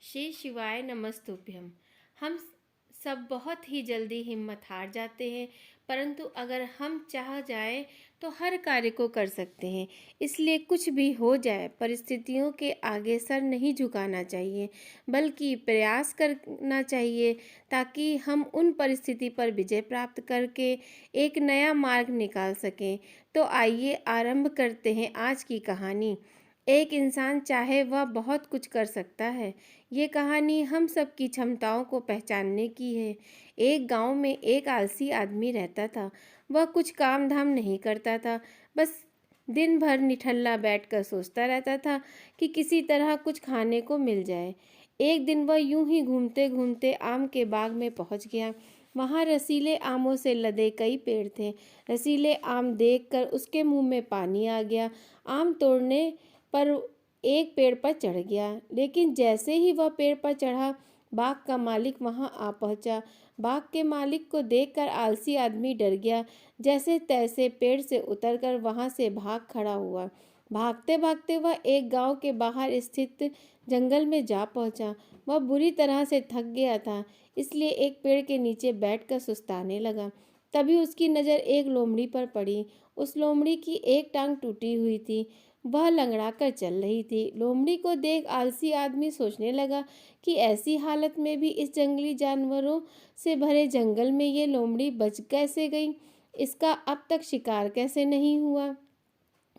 श्री शिवाय नमस्तुभ्यम। हम सब बहुत ही जल्दी हिम्मत हार जाते हैं, परंतु अगर हम चाह जाएं तो हर कार्य को कर सकते हैं। इसलिए कुछ भी हो जाए, परिस्थितियों के आगे सर नहीं झुकाना चाहिए, बल्कि प्रयास करना चाहिए ताकि हम उन परिस्थिति पर विजय प्राप्त करके एक नया मार्ग निकाल सकें। तो आइए आरंभ करते हैं आज की कहानी। एक इंसान चाहे वह बहुत कुछ कर सकता है। ये कहानी हम सब की क्षमताओं को पहचानने की है। एक गांव में एक आलसी आदमी रहता था। वह कुछ काम धाम नहीं करता था, बस दिन भर निठल्ला बैठकर सोचता रहता था कि किसी तरह कुछ खाने को मिल जाए। एक दिन वह यूं ही घूमते घूमते आम के बाग में पहुंच गया। वहां रसीले आमों से लदे कई पेड़ थे। रसीले आम देखकर उसके मुंह में पानी आ गया। आम तोड़ने पर एक पेड़ पर चढ़ गया, लेकिन जैसे ही वह पेड़ पर चढ़ा, बाग का मालिक वहां आ पहुंचा। बाग के मालिक को देखकर आलसी आदमी डर गया। जैसे तैसे पेड़ से उतरकर वहां से भाग खड़ा हुआ। भागते भागते वह एक गांव के बाहर स्थित जंगल में जा पहुंचा। वह बुरी तरह से थक गया था, इसलिए एक पेड़ के नीचे बैठकर सुस्ताने लगा। तभी उसकी नज़र एक लोमड़ी पर पड़ी। उस लोमड़ी की एक टांग टूटी हुई थी, वह लंगड़ा कर चल रही थी। लोमड़ी को देख आलसी आदमी सोचने लगा कि ऐसी हालत में भी इस जंगली जानवरों से भरे जंगल में ये लोमड़ी बच कैसे गई, इसका अब तक शिकार कैसे नहीं हुआ।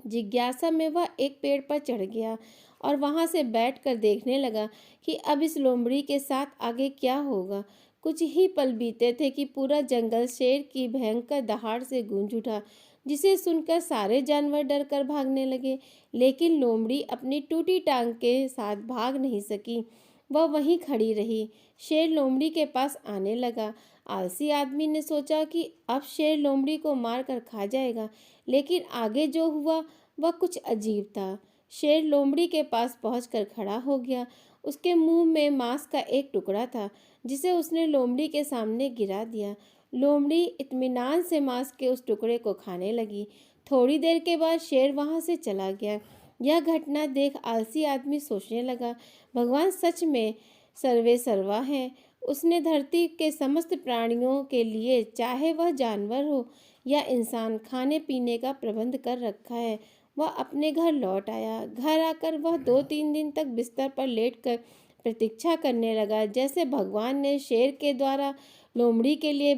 जिज्ञासा में वह एक पेड़ पर चढ़ गया और वहां से बैठकर देखने लगा कि अब इस लोमड़ी के साथ आगे क्या होगा। कुछ ही पल बीते थे कि पूरा जंगल शेर की भयंकर दहाड़ से गूंज उठा, जिसे सुनकर सारे जानवर डर कर भागने लगे। लेकिन लोमड़ी अपनी टूटी टांग के साथ भाग नहीं सकी, वह वहीं खड़ी रही। शेर लोमड़ी के पास आने लगा। आलसी आदमी ने सोचा कि अब शेर लोमड़ी को मार कर खा जाएगा, लेकिन आगे जो हुआ वह कुछ अजीब था। शेर लोमड़ी के पास पहुंचकर खड़ा हो गया। उसके मुंह में मांस का एक टुकड़ा था, जिसे उसने लोमड़ी के सामने गिरा दिया। लोमड़ी इत्मीनान से मांस के उस टुकड़े को खाने लगी। थोड़ी देर के बाद शेर वहां से चला गया। यह घटना देख आलसी आदमी सोचने लगा, भगवान सच में सर्वे सर्वा हैं। उसने धरती के समस्त प्राणियों के लिए, चाहे वह जानवर हो या इंसान, खाने पीने का प्रबंध कर रखा है। वह अपने घर लौट आया। घर आकर वह 2-3 दिन तक बिस्तर पर लेटकर प्रतीक्षा करने लगा। जैसे भगवान ने शेर के द्वारा लोमड़ी के लिए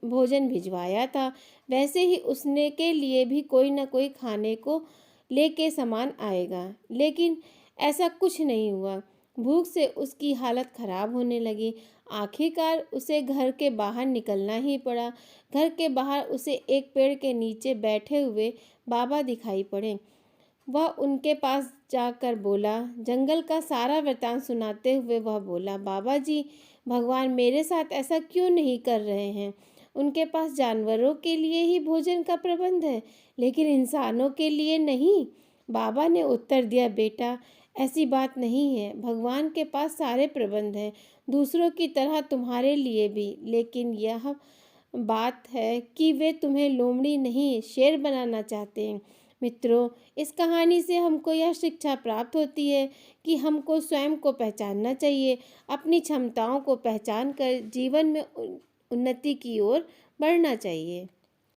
भोजन भिजवाया था, वैसे ही उसने के लिए भी कोई न कोई खाने को लेके सामान आएगा। लेकिन ऐसा कुछ नहीं हुआ। भूख से उसकी हालत खराब होने लगी। आखिरकार उसे घर के बाहर निकलना ही पड़ा। घर के बाहर उसे एक पेड़ के नीचे बैठे हुए बाबा दिखाई पड़े। वह उनके पास जाकर बोला, जंगल का सारा वृतांत सुनाते हुए वह बोला, बाबा जी, भगवान मेरे साथ ऐसा क्यों नहीं कर रहे हैं? उनके पास जानवरों के लिए ही भोजन का प्रबंध है, लेकिन इंसानों के लिए नहीं। बाबा ने उत्तर दिया, बेटा, ऐसी बात नहीं है। भगवान के पास सारे प्रबंध हैं, दूसरों की तरह तुम्हारे लिए भी। लेकिन यह बात है कि वे तुम्हें लोमड़ी नहीं, शेर बनाना चाहते हैं। मित्रों, इस कहानी से हमको यह शिक्षा प्राप्त होती है कि हमको स्वयं को पहचानना चाहिए, अपनी क्षमताओं को पहचान कर जीवन में उन्नति की ओर बढ़ना चाहिए।